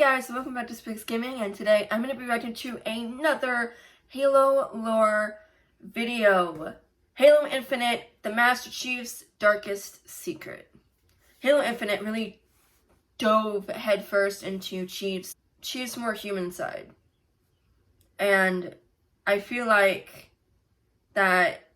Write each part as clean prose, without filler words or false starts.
guys, welcome back to Spiggs Gaming, and today I'm going to be reacting to another Halo lore video. Halo Infinite, the Master Chief's Darkest Secret. Halo Infinite really dove headfirst into Chief's more human side. And I feel like that,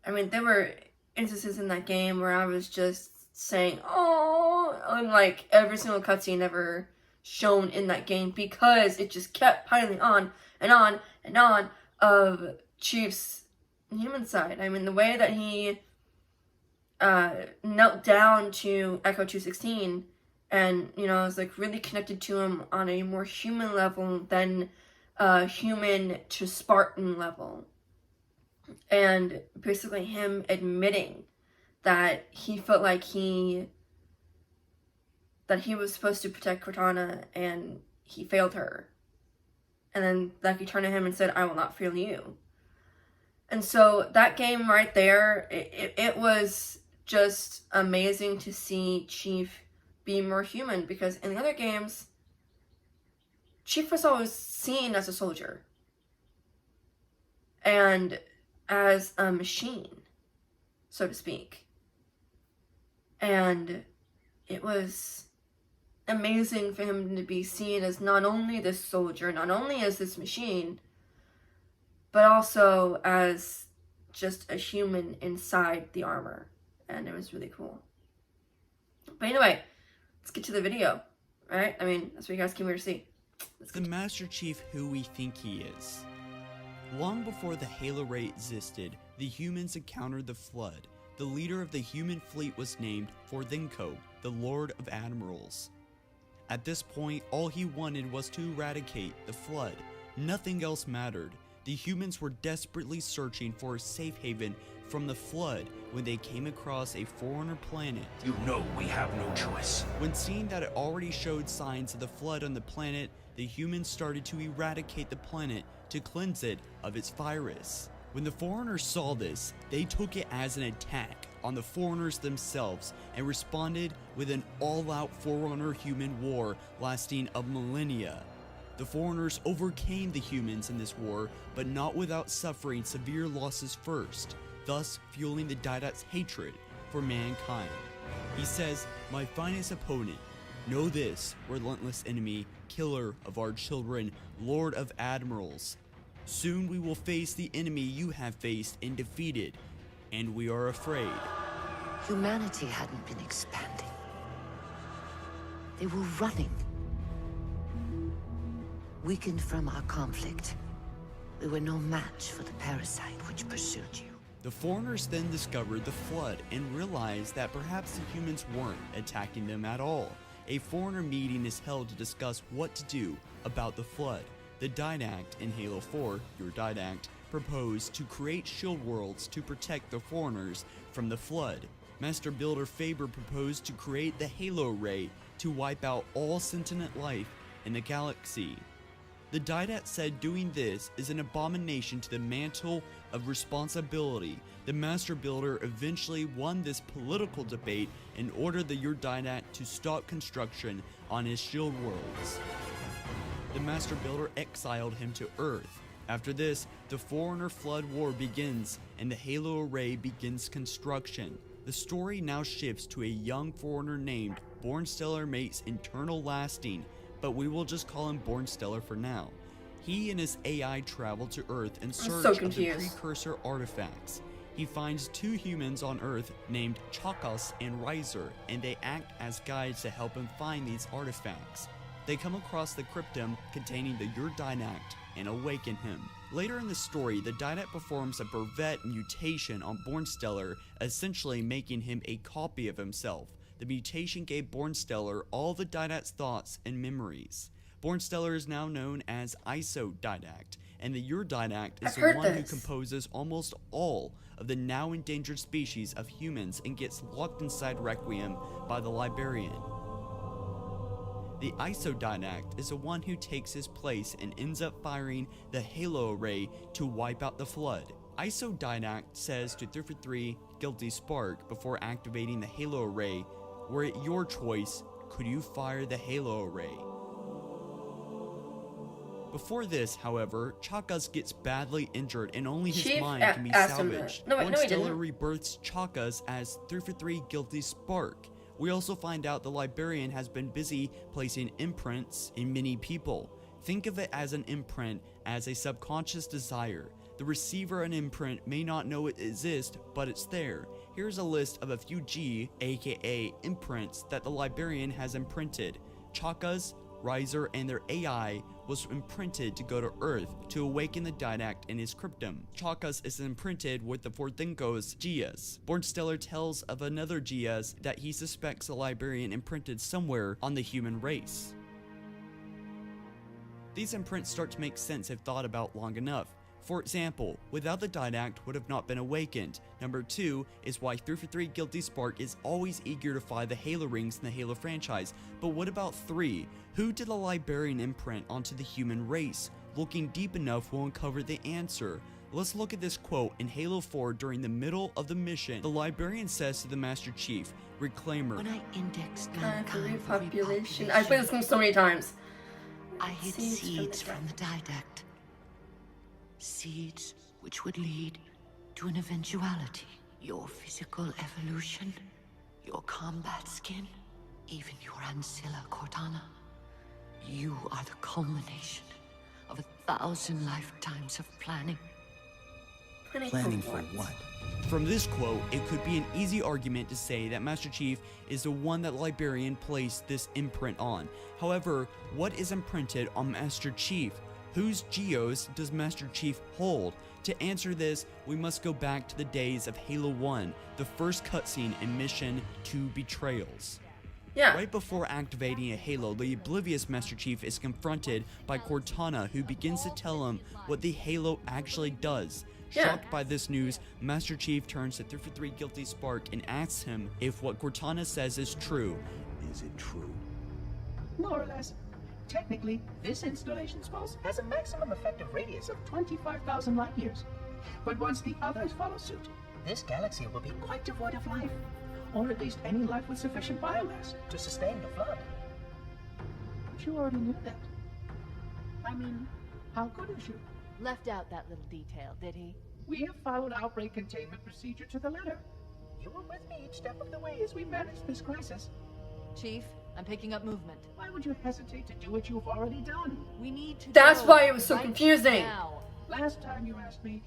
there were instances in that game where I was just saying, oh, and like every single cutscene ever shown in that game, because it just kept piling on and on and on of Chief's human side. The way that he knelt down to Echo 216 and, was like really connected to him on a more human level than human to Spartan level. And basically him admitting that he felt like he was supposed to protect Cortana and he failed her. And then he turned to him and said, "I will not fail you." And so that game right there, it was just amazing to see Chief be more human, because in the other games, Chief was always seen as a soldier and as a machine, so to speak. And it was amazing for him to be seen as not only this soldier, not only as this machine, but also as just a human inside the armor. And it was really cool. But anyway, let's get to the video, right? That's what you guys came here to see. The Master Chief who we think he is. Long before the Halo Ray existed, the humans encountered the Flood. The leader of the human fleet was named Forthinko, the Lord of Admirals. At this point, all he wanted was to eradicate the Flood. Nothing else mattered. The humans were desperately searching for a safe haven from the Flood when they came across a foreigner planet. You know we have no choice. When seeing that it already showed signs of the Flood on the planet, the humans started to eradicate the planet to cleanse it of its virus. When the foreigners saw this, they took it as an attack on the foreigners themselves and responded with an all-out Forerunner human war lasting a millennia. The foreigners overcame the humans in this war, but not without suffering severe losses first, thus fueling the Didat's hatred for mankind. He says, "My finest opponent, know this, relentless enemy, killer of our children, Lord of Admirals. Soon we will face the enemy you have faced and defeated, and we are afraid." Humanity hadn't been expanding. They were running. Weakened from our conflict, we were no match for the parasite which pursued you. The foreigners then discovered the Flood and realized that perhaps the humans weren't attacking them at all. A foreigner meeting is held to discuss what to do about the Flood. The Didact in Halo 4, your Didact, proposed to create shield worlds to protect the foreigners from the Flood. Master Builder Faber proposed to create the Halo Ray to wipe out all sentient life in the galaxy. The Didact said doing this is an abomination to the mantle of responsibility. The Master Builder eventually won this political debate and ordered the Didact to stop construction on his shield worlds. The Master Builder exiled him to Earth. After this, the Foreigner Flood War begins and the Halo Array begins construction. The story now shifts to a young foreigner named Bornstellar Mate's Internal Lasting, but we will just call him Bornstellar for now. He and his AI travel to Earth in search of the precursor artifacts. He finds two humans on Earth named Chakas and Riser, and they act as guides to help him find these artifacts. They come across the cryptum containing the Didact and awaken him. Later in the story, the Didact performs a brevet mutation on Bornstellar, essentially making him a copy of himself. The mutation gave Bornstellar all the Didact's thoughts and memories. Bornstellar is now known as Didact, and the Didact is the one who composes almost all of the now endangered species of humans and gets locked inside Requiem by the Librarian. The Didact is the one who takes his place and ends up firing the Halo Array to wipe out the Flood. Didact says to 343 Guilty Spark before activating the Halo Array, "Were it your choice, could you fire the Halo Array?" Before this, however, Chakas gets badly injured and only his Chief mind can be asked him that. salvaged. No, wait, no, he Stellar didn't. rebirths Chakas as 343 Guilty Spark. We also find out the Librarian has been busy placing imprints in many people. Think of it as an imprint as a subconscious desire. The receiver an imprint may not know it exists, but it's there. Here's a list of a few G, aka imprints, that the Librarian has imprinted. Chakas, Riser, and their AI was imprinted to go to Earth to awaken the Didact in his cryptum. Chakas is imprinted with the Forthinko's Gias. Bornstellar tells of another Gias that he suspects the Librarian imprinted somewhere on the human race. These imprints start to make sense if thought about long enough. For example, without the Didact would have not been awakened. Number 2 is why 343 Guilty Spark is always eager to find the Halo rings in the Halo franchise. But what about 3? Who did the Librarian imprint onto the human race? Looking deep enough will uncover the answer. Let's look at this quote in Halo 4 during the middle of the mission. The Librarian says to the Master Chief, Reclaimer, When I indexed Time for mankind for repopulation. I've played this game so many times. I hid Seeds seeds from from the Didact. Seeds which would lead to an eventuality. Your physical evolution, your combat skin, even your ancilla Cortana. You are the culmination of 1,000 lifetimes of planning. Planning for what? From this quote, it could be an easy argument to say that Master Chief is the one that Librarian placed this imprint on. However, what is imprinted on Master Chief? Whose Geos does Master Chief hold? To answer this, we must go back to the days of Halo 1, the first cutscene in Mission 2 Betrayals. Yeah. Right before activating a Halo, the oblivious Master Chief is confronted by Cortana, who begins to tell him what the Halo actually does. Yeah. Shocked by this news, Master Chief turns to 343 Guilty Spark and asks him if what Cortana says is true. Is it true? More or less. Technically, this installation's pulse has a maximum effective radius of 25,000 light years. But once the others follow suit, this galaxy will be quite devoid of life. Or at least any life with sufficient biomass to sustain the flood. But you already knew that. I mean, how could you? Left out that little detail, did he? We have followed outbreak containment procedure to the letter. You were with me each step of the way as we managed this crisis. Chief, I'm picking up movement. Why would you hesitate to do what you've already done? We need to That's go why it was so right confusing. now. Last time you asked me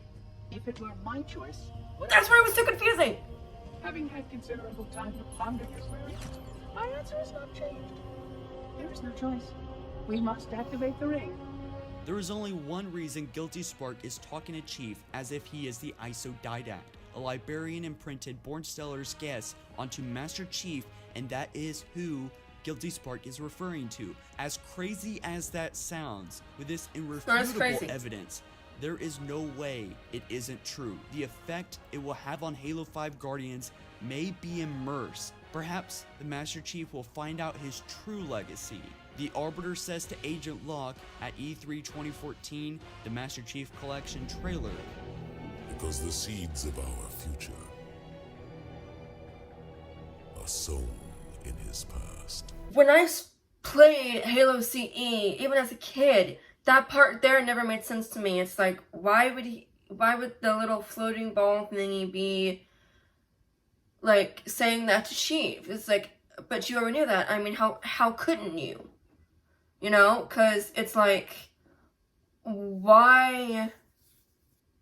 if it were my choice, would That's I- why it was so confusing. Having had considerable time to ponder this query, my answer has not changed. There is no choice. We must activate the ring. There is only one reason Guilty Spark is talking to Chief as if he is the ISO Didact. A Librarian imprinted Bornstellar's guess onto Master Chief, and that is who Guilty Spark is referring to. As crazy as that sounds, with this not as irrefutable crazy. evidence, there is no way it isn't true. The effect it will have on Halo 5 Guardians may be immersed. Perhaps the Master Chief will find out his true legacy. The Arbiter says to Agent Locke at E3 2014, the Master Chief Collection trailer. Because the seeds of our future are sown in his past. When I played Halo CE, even as a kid, that part there never made sense to me. It's like, why would the little floating ball thingy be, like, saying that to Chief? It's like, but you already knew that. I mean, how couldn't you? You know? Because it's like, why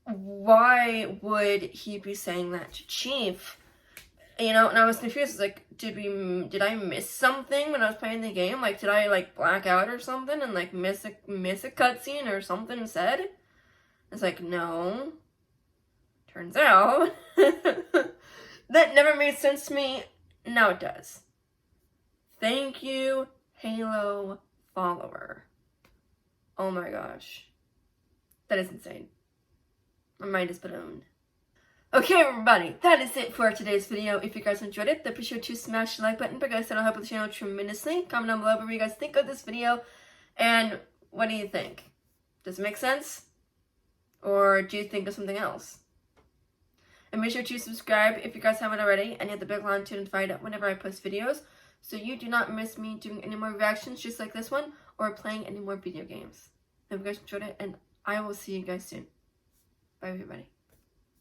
would he be saying that to Chief? You know, and I was confused. It's like, did I miss something when I was playing the game? Like, did I, like, black out or something and, like, miss a cutscene or something said? It's like, no. Turns out, that never made sense to me. Now it does. Thank you, Halo follower. Oh my gosh. That is insane. My mind is blown. Okay, everybody, that is it for today's video. If you guys enjoyed it, then be sure to smash the like button because that'll help the channel tremendously. Comment down below what you guys think of this video, and what do you think? Does it make sense? Or do you think of something else? And be sure to subscribe if you guys haven't already, and hit the bell icon to be notified whenever I post videos, so you do not miss me doing any more reactions just like this one, or playing any more video games. Hope you guys enjoyed it, and I will see you guys soon. Bye, everybody.